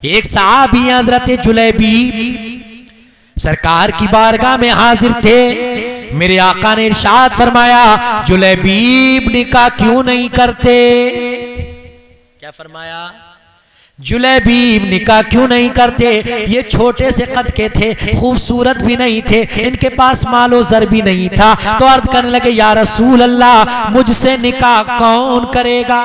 एक सहाबी हजरत जुलैबी सरकार की बारगाह में हाजिर थे। मेरे आका ने इरशाद फरमाया, जुलैबीब निकाह क्यों नहीं करते? क्या फरमाया? जुलैबीब निकाह क्यों नहीं करते? ये छोटे से कद के थे, खूबसूरत भी नहीं थे, इनके पास मालो जर भी नहीं था। तो अर्ज करने लगे, या रसूल अल्लाह, मुझसे निकाह कौन करेगा?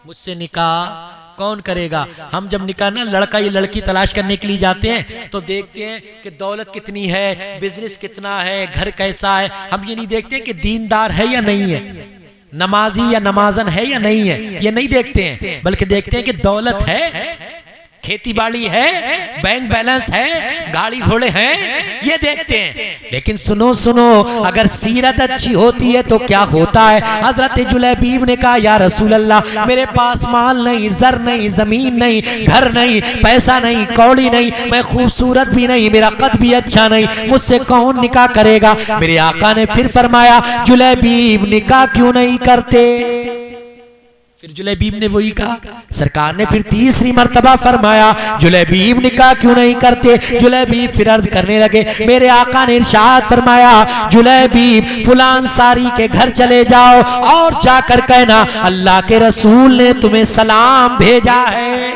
मुझसे निकाह कौन करेगा? हम जब निकाह ना लड़का या लड़की तलाश करने के लिए जाते हैं तो देखते हैं कि दौलत कितनी है, बिजनेस कितना है, घर कैसा है। हम ये नहीं देखते कि दीनदार है या नहीं है, नमाजी या नमाजन है या नहीं है, ये नहीं देखते हैं, बल्कि देखते हैं कि दौलत है, खेती बाड़ी है, बैंक बैलेंस है, गाड़ी घोड़े हैं, ये देखते हैं। लेकिन सुनो सुनो, अगर सीरत अच्छी होती है तो क्या होता है? हजरत जुलैबीब ने कहा, या रसूल अल्लाह, मेरे पास माल नहीं, जर नहीं, जमीन नहीं, घर नहीं, पैसा नहीं, कौड़ी नहीं, मैं खूबसूरत भी नहीं, मेरा कद भी अच्छा नहीं, मुझसे कौन निकाह करेगा? मेरे आका ने फिर फरमाया, जुलैबीब निकाह क्यों नहीं करते? फिर जुलैबीब ने वही कहा। सरकार ने फिर तीसरी मर्तबा फरमाया, जुलैबीब निकाह क्यों नहीं करते? जुलैबीब फिर अर्ज करने लगे। मेरे आका ने इरशाद फरमाया, जुलैबीब फुलान सारी के घर चले जाओ और जाकर कहना, अल्लाह के रसूल ने तुम्हें सलाम भेजा है,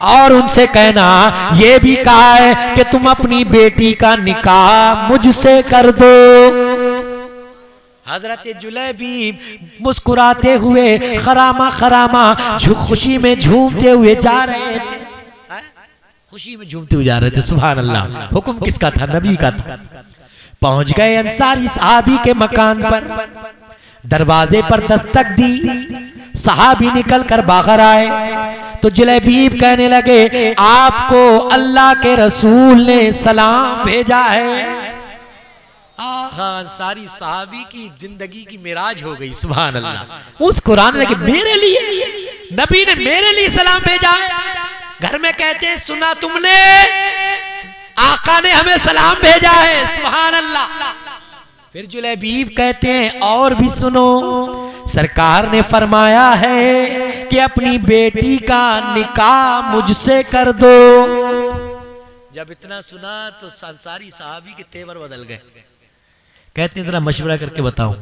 और उनसे कहना ये भी कहा है कि तुम अपनी बेटी का निकाह मुझसे कर दो। हजरत जुलैबीब मुस्कुराते हुए खरामा खरामा खुशी में झूमते हुए जा रहे थे, खुशी में झूमते हुए जा रहे थे। सुभान अल्लाह। हुक्म किसका था? नबी का था। पहुंच गए अंसारी सहाबी के मकान पर, दरवाजे पर दस्तक दी, सहाबी निकल कर बाहर आए तो जुलैबीब कहने लगे, आपको अल्लाह के रसूल ने सलाम भेजा है। सारी सहाबी की जिंदगी की मिराज हो गई। सुभान अल्लाह। उस कुरान लगे, मेरे लिए नबी ने मेरे लिए सलाम भेजा है। घर में कहते हैं, सुना तुमने, आका ने हमें सलाम भेजा है। सुभान अल्लाह। फिर जुलैबीब कहते हैं, और भी सुनो, सरकार ने फरमाया है कि अपनी बेटी का निकाह मुझसे कर दो। जब इतना सुना तो अंसारी सहाबी के तेवर बदल गए। कहते हैं, जरा मशवरा करके बताऊं।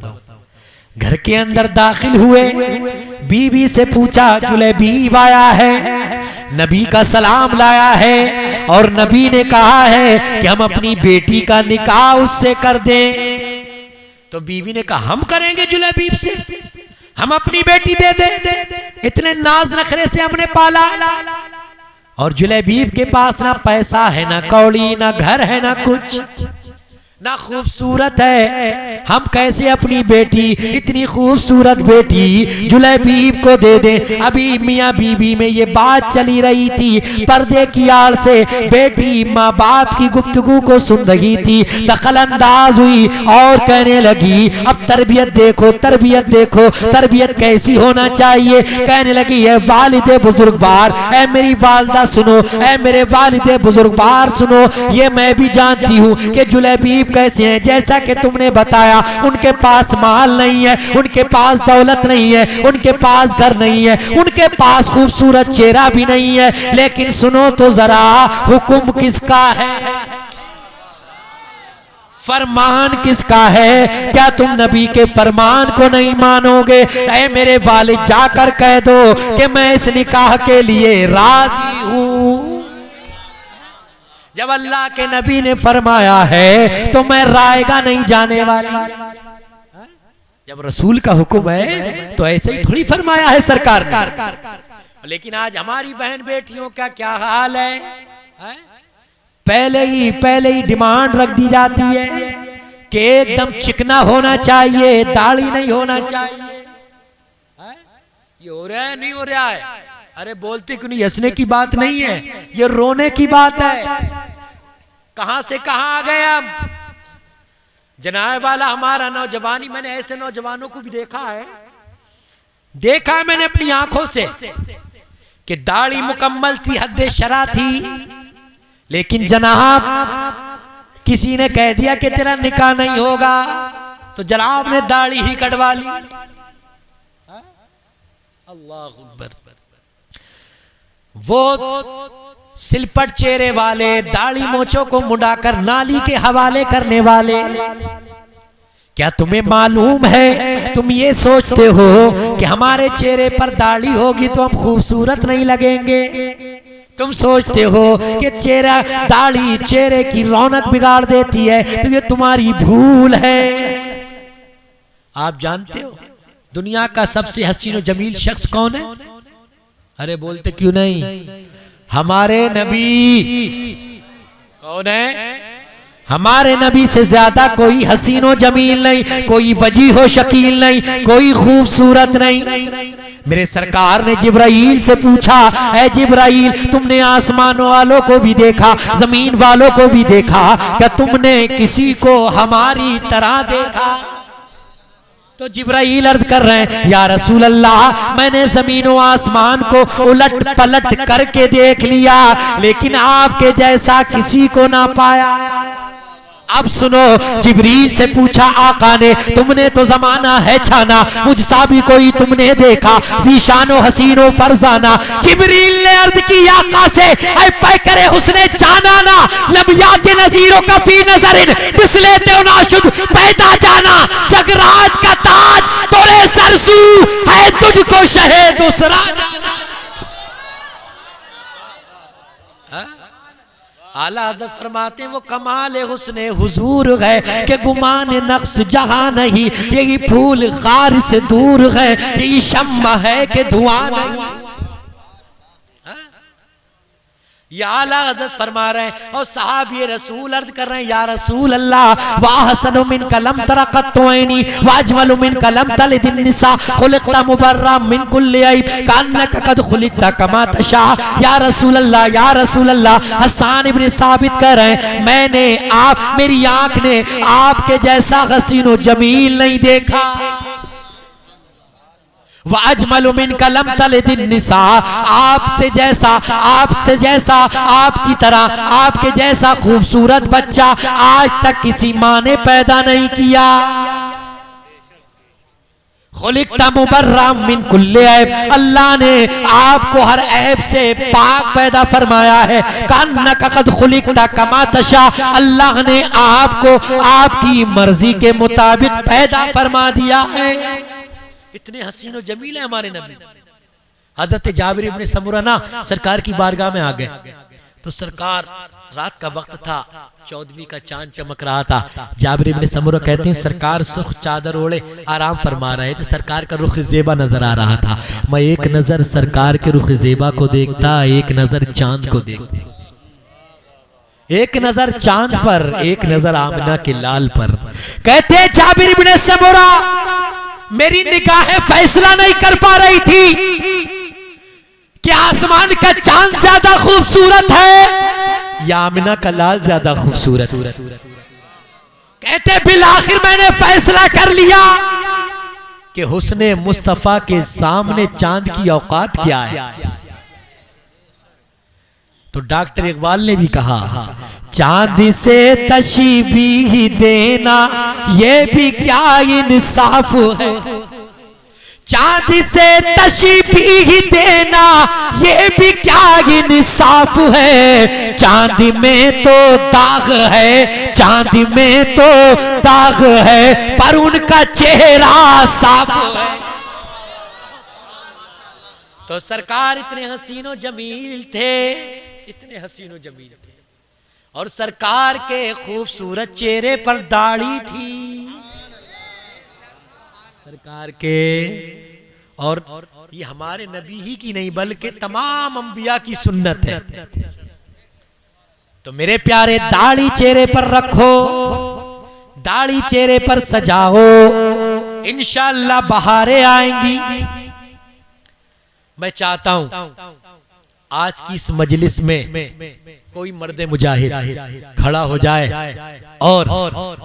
घर के अंदर दाखिल हुए, बीवी से पूछा, जुलैबीब आया है, नबी का सलाम लाया है, और नबी ने कहा है कि हम अपनी बेटी का निकाह उससे कर दें। तो बीवी ने कहा, हम करेंगे जुलैबीब से, हम अपनी बेटी दे दें, इतने नाज नखरे से हमने पाला। और जुलैबीब के पास ना पैसा है, ना कौड़ी, ना घर है, ना कुछ, ना खूबसूरत है। हम कैसे अपनी बेटी, इतनी खूबसूरत बेटी जुलैबीब को दे दें? अभी मियाँ बीवी में ये बात चली रही थी, पर्दे की आड़ से बेटी माँ बाप की गुफ्तगू को सुन रही थी, दखल अंदाज हुई और कहने लगी, अब तरबियत देखो, तरबियत देखो, तरबियत कैसी होना चाहिए। कहने लगी, है वालिदे बुजुर्गवार, ऐ मेरी वालदा सुनो, ऐ मेरे वालिदे बुजुर्गवार सुनो, ये मैं भी जानती हूँ कि जुलैबीब कैसे हैं। जैसा कि तुमने बताया, उनके पास माल नहीं है, उनके पास दौलत नहीं है, उनके पास घर नहीं है, उनके पास खूबसूरत चेहरा भी नहीं है, लेकिन सुनो तो जरा, हुक्म किसका है, फरमान किसका है? क्या तुम नबी के फरमान को नहीं मानोगे? ऐ मेरे वालिद, जाकर कह दो कि मैं इस निकाह के लिए राजी हूं। जब अल्लाह के नबी ने फरमाया है तो मैं रायगा नहीं जाने वाली। जब रसूल का हुक्म है तो ऐसे ही थोड़ी फरमाया है सरकार ने। लेकिन आज हमारी बहन बेटियों का क्या हाल है? पहले ही डिमांड रख दी जाती है कि एकदम चिकना होना चाहिए, दाढ़ी नहीं होना चाहिए। ये हो रहा है, नहीं हो रहा है? अरे बोलते क्यों नहीं? हंसने की बात नहीं है, ये रोने की बात है। कहां से कहां आ गए हम? जनाए वाला हमारा नौजवानी, मैंने ऐसे नौजवानों को भी देखा है मैंने अपनी आंखों से कि दाढ़ी मुकम्मल थी, हद्दे शरा थी, लेकिन जनाब किसी ने कह दिया कि तेरा निकाह नहीं होगा, तो जनाब ने दाढ़ी ही कटवा ली। अल्लाह अकबर। वो सिलपट चेहरे वाले, दाढ़ी मोचों को मुड़ाकर नाली के हवाले करने वाले। क्या तुम्हें मालूम है, तुम ये सोचते हो कि हमारे चेहरे पर दाढ़ी होगी तो हम खूबसूरत नहीं लगेंगे। तुम सोचते हो कि चेहरा, दाढ़ी चेहरे की रौनक बिगाड़ देती है, तो ये तुम्हारी भूल है। आप जानते हो दुनिया का सबसे हसीन और जमील शख्स कौन है? अरे बोलते क्यों नहीं? हमारे नबी। कौन है? हमारे नबी से ज्यादा कोई हसीन व जमील नहीं, कोई वजीह व शकील नहीं, कोई खूबसूरत नहीं। मेरे सरकार ने जिब्राइल से पूछा, ऐ जिब्राइल, तुमने आसमान वालों को भी देखा, जमीन वालों को भी देखा, क्या तुमने किसी को हमारी तरह देखा? तो जिब्राइल अर्ज कर रहे हैं, या रसूल अल्लाह, मैंने जमीन व आसमान को उलट पलट करके देख लिया, लेकिन आपके जैसा किसी को ना पाया। अब सुनो, जिब्रील से पूछा आका ने, तुमने तो जमाना है छाना, मुझसा भी कोई तुमने देखा, जीशानो हसीनो फरजाना। जिब्रील ने अर्ज की आका से, ऐ पैकरे हुस्ने जाना ना, लबियात नजीरों का फी नजरिन बिस्ले तेनाशुद पैदा जाना। जगराज का ताज तोरे सरसू है, तुझको शहे दूसरा जाना। आला हज़रत फरमाते हैं, वो कमाल हुस्ने हुजूर है कि गुमान नक्श जहां नहीं, यही फूल गार से दूर है, यही शम्मा है कि धुआं नहीं। या आला हज़रत फरमा रहे हैं, और साहब ये रसूल अर्ज कर रहे हैं, या रसूल अल्लाह, वाहसनु मिन कलम तरक़त ऐनी वाजमलु मिन कलम तलिदिन निसा खुलिक़ता मुबर्रा मिन कुल्लि ऐब कान्नका कद खुलिक़ता कमा तशा। या रसूल अल्लाह, या रसूल अल्लाह, हसन इब्न साबित कर रहे हैं, मैंने मेरी आंख ने आपके जैसा हसीन व जमील नहीं देखा। वाजमलु मिन कलम तलिदिन निसा, आपसे जैसा आपकी तरह, आपके जैसा खूबसूरत बच्चा आज तक किसी माँ ने पैदा नहीं किया। खुलिक़ता मुबर्रा मिन कुल्लि ऐब, अल्लाह ने आपको हर ऐब से पाक पैदा फरमाया है। कान्नका कद खुलिक़ता कमा तशा, अल्लाह ने आपको आपकी मर्जी के मुताबिक पैदा फरमा दिया है। इतने हसीन और जमील है हमारे नबी। हजरत जाबिर इब्ने समुरा ना सरकार की बारगाह में आ गए, तो सरकार, रात का वक्त था, 14वीं का चांद चमक रहा था। जाबिर इब्ने समुरा कहते हैं, सरकार सुर्ख चादर ओढ़े आराम फरमा रहे थे, सरकार का रुख ज़ेबा नजर आ रहा था। मैं एक नजर सरकार के रुख ज़ेबा को देखता, एक नजर चांद को देखता, एक नजर चांद पर, एक नजर आमिना के लाल पर। कहते जाबिर इब्ने समुरा, मेरी निगाहें फैसला नहीं कर पा रही थी कि आसमान का चांद ज्यादा खूबसूरत है या आमिना का लाल ज्यादा खूबसूरत। कहते बिल आखिर मैंने फैसला कर लिया कि हुस्ने मुस्तफा के सामने चांद की औकात क्या है। तो डॉक्टर इकबाल ने भी कहा, चांद से तशबीह देना ये भी क्या इंसाफ है। चांद से तशबीह देना ये भी क्या इंसाफ है। चांद में तो दाग है, चांद में तो दाग है, पर उनका चेहरा साफ है। तो सरकार इतने हसीनो जमील थे, इतने हसीनो जमील थे, और सरकार के खूबसूरत चेहरे पर दाढ़ी थी सरकार के। और ये हमारे नबी ही की नहीं बल्कि तमाम अंबिया की सुन्नत है। तो मेरे प्यारे, दाढ़ी चेहरे पर रखो, दाढ़ी चेहरे पर सजाओ, इंशाअल्लाह बहारें आएंगी। मैं चाहता हूं आज की इस मजलिस में कोई मर्द मुजाहिद खड़ा हो जाए और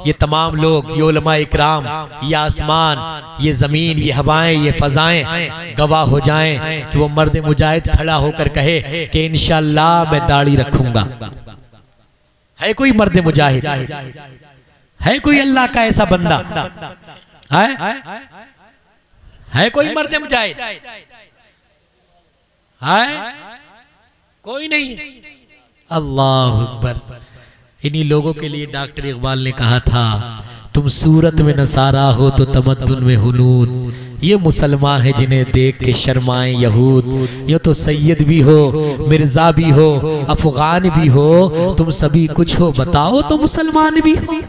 ये तमाम लोग, ये उलमा इकराम, ये आसमान, ये जमीन, ये हवाएं, ये फजाएं गवाह हो जाएं कि वो मर्द मुजाहिद खड़ा होकर कहे कि इंशाअल्लाह मैं दाढ़ी रखूंगा। है कोई मर्द मुजाहिद? है कोई अल्लाह का ऐसा बंदा? है कोई मर्द मुजाहिद? है? कोई नहीं है। अल्लाह अकबर। इन्हीं लोगों के लिए डॉक्टर इकबाल ने कहा था, तुम सूरत में नसारा हो तो तमद्दुन में हुनूद। ये मुसलमान है जिन्हें देख के शर्माए यहूद। ये तो सैयद भी हो, मिर्जा भी हो, अफगान भी हो, तुम सभी कुछ हो, बताओ तो मुसलमान भी हो।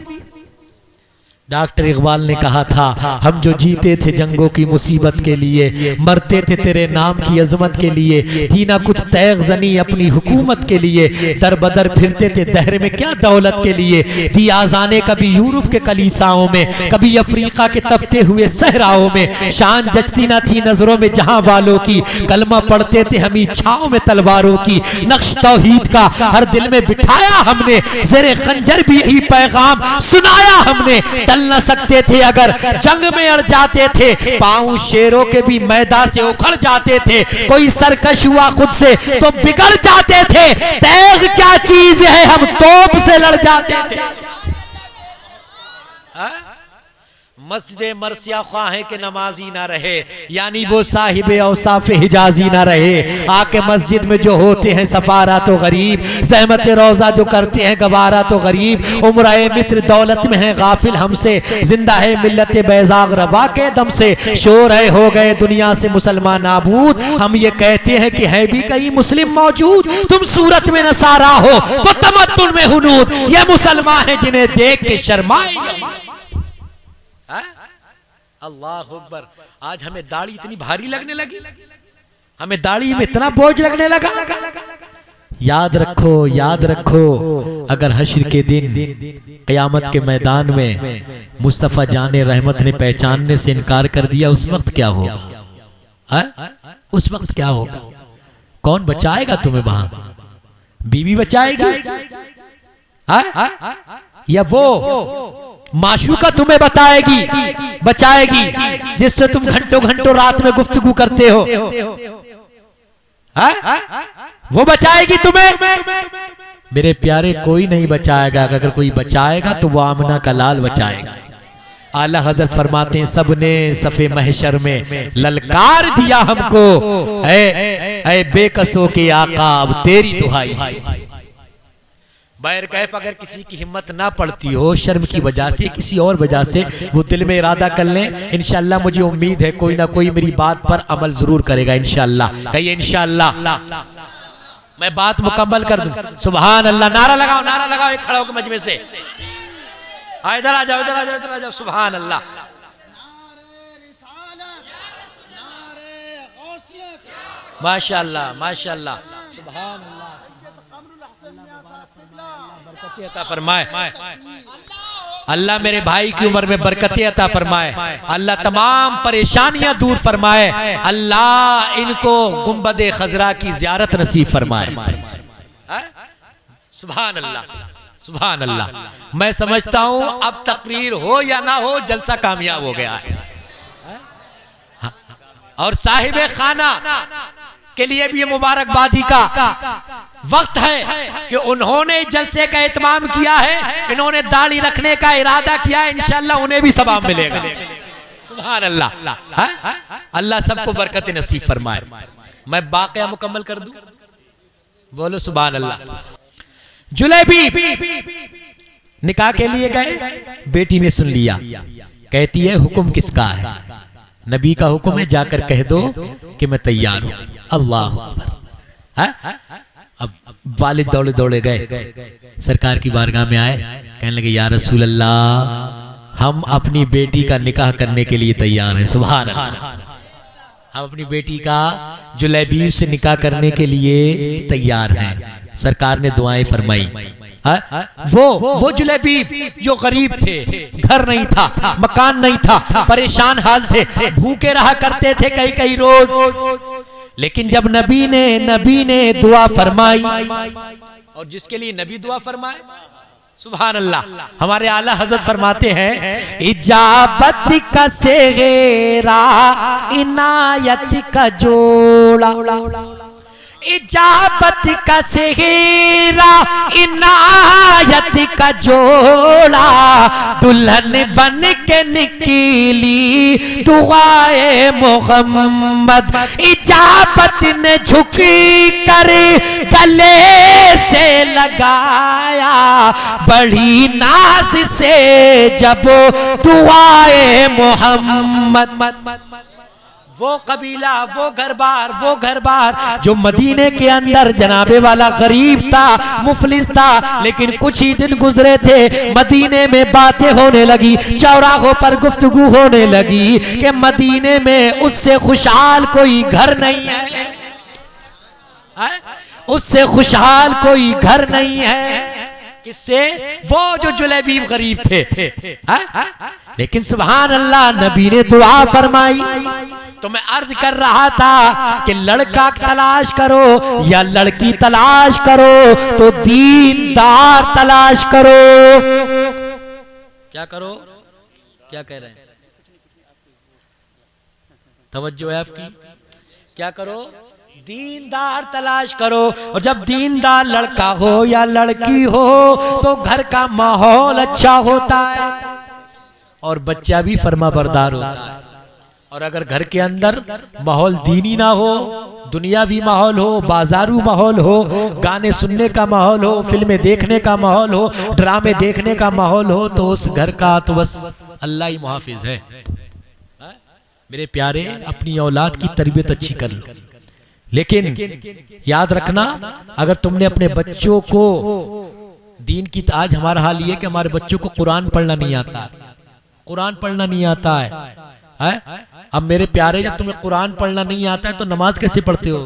डॉक्टर इकबाल ने कहा था, हम जो जीते थे जंगों की मुसीबत के लिए, मरते थे तेरे नाम की अजमत के लिए, थी ना कुछ तैग जनी अपनी हुकूमत के लिए, दर बदर फिरते थे दहर में क्या दौलत के लिए, थी आजाने कभी यूरोप के कलीसाओं में, कभी अफ्रीका के तपते हुए सहराओं में, शान जचती ना थी नजरों में जहां वालों की, कलमा पढ़ते थे हम इच्छाओं में तलवारों की, नक्श तौहीद का हर दिल में बिठाया हमने, ज़ेरे खंजर भी यही पैगाम सुनाया हमने, न सकते थे अगर जंग में अड़ जाते थे, पांव शेरों के भी मैदान से उखड़ जाते थे, कोई सरकश हुआ खुद से तो बिगड़ जाते थे, तेग क्या चीज है हम तोप से लड़ जाते थे। मस्जिद मरसिया ख्वाहे के नमाजी ना रहे, यानी वो साहिब औसाफ हिजाजी ना रहे, आके मस्जिद में जो होते हैं सफारा तो गरीब, ज़हमत रोज़ा जो करते हैं गवारा तो गरीब, उम्राए मिस्र दौलत में है गाफिल हमसे, जिंदा है मिल्लत बैज़ाग रवा के दम से, शोर है हो गए दुनिया से मुसलमान नाबूद, हम ये कहते हैं कि है भी कई मुस्लिम मौजूद, तुम सूरत में नसारा हो तो तमद्दुन में हुनूद, ये मुसलमान है जिन्हें देख के शर्माए। अल्लाह अकबर। आज हमें दाढ़ी इतनी भारी लगने लगी, हमें दाढ़ी में इतना बोझ लगने लगा। याद रखो, याद रखो, अगर हश्र के दिन क़यामत के मैदान में मुस्तफ़ा जाने रहमत ने पहचानने से इनकार कर दिया, उस वक्त क्या होगा? उस वक्त क्या होगा? कौन बचाएगा तुम्हें वहां? बीवी बचाएगी या वो माशूका तुम्हें बचाएगी जिससे तुम घंटों घंटों रात में गुफ्तगू करते हो? वो बचाएगी तुम्हें? मेरे प्यारे, कोई नहीं बचाएगा। अगर कोई बचाएगा तो वो आमना का लाल बचाएगा। आला हजरत फरमाते हैं, सबने सफे महशर में ललकार दिया हमको, ऐ बेकसों के आका अब तेरी दुहाई। बैर कैफ अगर किसी की हिम्मत ना पड़ती हो शर्म की वजह से, किसी और वजह से, वो दिल में इरादा कर लें, इंशाअल्लाह मुझे उम्मीद है कोई ना कोई मेरी बात पर अमल जरूर करेगा इंशाअल्लाह। कहिए इंशाअल्लाह। मैं बात मुकम्मल कर दूं। सुभान अल्लाह। नारा लगाओ एक खड़ा होकर मजमे से। इधर आ जाओ, इधर आ जाओ, इधर आ जाओ। सुभान अल्लाह। माशाअल्लाह, माशाअल्लाह। सुभान अल्लाह। बरकतें अता फरमाए अल्लाह, मेरे भाई की उम्र में बरकतें अता फरमाए अल्लाह, तमाम परेशानियां दूर फरमाए अल्लाह, इनको गुंबद खजरा की ज़ियारत नसीब फरमाए। सुभान अल्लाह, सुभान अल्लाह। मैं समझता हूं अब तकरीर हो या ना हो, जलसा कामयाब हो गया है। और साहिब खाना के लिए भी ये मुबारकबादी का वक्त है कि उन्होंने जलसे का एहतमाम किया है, इन्होंने दाढ़ी रखने का इरादा किया है, इंशाअल्लाह उन्हें भी सवाब मिलेगा। सुभान अल्लाह। अल्लाह सबको बरकत नसीब फरमाए। मैं बाक़िया मुकम्मल कर दूं? बोलो सुभान अल्लाह। जुलैबीब निकाह के लिए गए, बेटी ने सुन लिया, कहती है हुक्म किसका है? नबी का हुक्म है, जाकर कह दो कि मैं तैयार हूं। अल्लाह अकबर। अब वालिद दौड़े दौड़े गए, सरकार की बारगाह में आए, कहने लगे या रसूल अल्लाह, हम अपनी बेटी का निकाह करने के लिए तैयार हैं। सुभान अल्लाह। हम अपनी बेटी का जुलैबीब से निकाह करने के लिए तैयार हैं। सरकार ने दुआएं फरमाई। वो जुलैबीब जो गरीब थे, घर नहीं था, मकान नहीं था, परेशान हाल थे, भूखे रहा करते थे कई रोज, लेकिन जब नबी ने दुआ फरमाई, और जिसके लिए नबी दुआ फरमाए, सुभान अल्लाह। हमारे आला हजरत फरमाते हैं, इजाबत का सेगेरा इनायत का जोड़ा, इजाबत का सेहरा इनायत का जोड़ा दुल्हन बन के निकली दुआए मोहम्मद। इजाबत ने झुकी कर गले से लगाया बड़ी नाज से जब दुआए मोहम्मद। वो कबीला, वो घर बार जो मदीने के अंदर जनाबे वाला गरीब था, मुफलिस था, लेकिन कुछ ही दिन गुजरे थे मदीने में बातें होने लगी, चौराहों पर गुफ्तगू होने लगी कि मदीने में उससे खुशहाल कोई घर नहीं है, उससे खुशहाल कोई घर नहीं है। किससे? वो जो जुलैबीब गरीब थे। लेकिन सुभान अल्लाह, नबी ने दुआ फरमाई। तो मैं अर्ज कर रहा था कि लड़का तलाश करो या लड़की तलाश करो तो दीनदार तलाश करो। क्या करो? क्या कह रहे हैं? तवज्जो है आपकी? क्या करो? दीनदार तलाश करो। और जब दीनदार लड़का हो या लड़की हो तो घर का माहौल अच्छा होता है और बच्चा भी फर्माबरदार होता है। और अगर घर के अंदर माहौल दीनी ना हो, दुनियावी माहौल हो, बाजारू माहौल हो, गाने सुनने का माहौल हो, फिल्में देखने का माहौल हो, ड्रामे देखने का माहौल हो, तो उस घर का तो बस अल्लाह ही मुहाफिज है। मेरे प्यारे, अपनी औलाद की तरबियत अच्छी कर लो, लेकिन याद रखना, अगर तुमने अपने बच्चों को दीन की, आज हमारा हाल ये कि हमारे बच्चों को कुरान पढ़ना नहीं आता, कुरान पढ़ना नहीं आता है। अब मेरे प्यारे, जब तुम्हें कुरान पढ़ना नहीं आता है तो नमाज कैसे पढ़ते हो?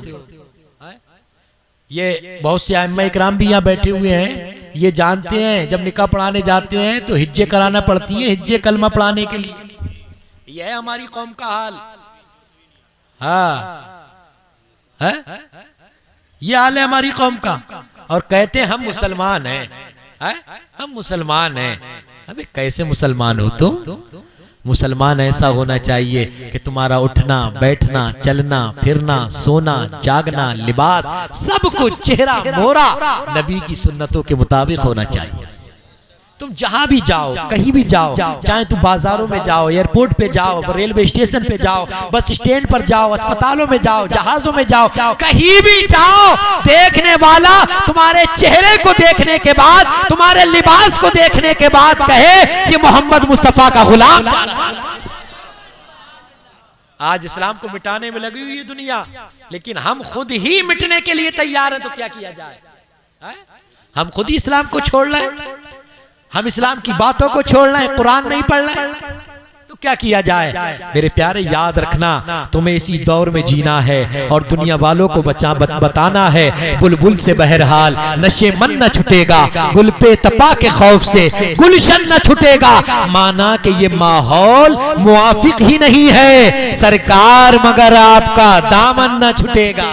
ये बहुत से आइम्मा इकराम भी यहाँ बैठे हुए हैं, ये जानते हैं जब निकाह पढ़ाने जाते हैं तो हिज्जे कराना पड़ती है, हिज्जे कलमा पढ़ाने के लिए। यह है हमारी कौम का हाल। हाँ, है? ये हाल है हमारी कौम का। और कहते हैं हम मुसलमान हैं, हम मुसलमान हैं। अबे कैसे मुसलमान हो तुम? मुसलमान ऐसा होना चाहिए कि तुम्हारा उठना, बैठना, चलना, फिरना, सोना, जागना, लिबास, सब कुछ, चेहरा मोहरा नबी की सुन्नतों के मुताबिक होना चाहिए। तुम जहां भी जाओ, कहीं भी जाओ, चाहे तुम बाजारों में जाओ, एयरपोर्ट पे जाओ, रेलवे स्टेशन पे जाओ, बस स्टैंड पर जाओ, अस्पतालों में जाओ, जहाजों में जाओ, कहीं भी जाओ, देखने वाला तुम्हारे चेहरे को देखने के बाद, तुम्हारे लिबास को देखने के बाद कहे कि मोहम्मद मुस्तफा का गुलाम। आज इस्लाम को मिटाने में लगी हुई है दुनिया, लेकिन हम खुद ही मिटने के लिए तैयार हैं, तो क्या किया जाए? हम खुद ही इस्लाम को छोड़ रहे हैं, हम इस्लाम की बातों को छोड़ रहे हैं, कुरान नहीं पढ़ रहे, तो क्या किया जाए? मेरे प्यारे, याद रखना, तुम्हें इसी दौर में जीना है और दुनिया वालों को बताना है। बुलबुल से बहरहाल नशे मन न छुटेगा, गुल पे तपा के खौफ से गुलशन न छुटेगा। माना कि ये माहौल मुआफिक ही नहीं है सरकार, मगर आपका दामन न छुटेगा।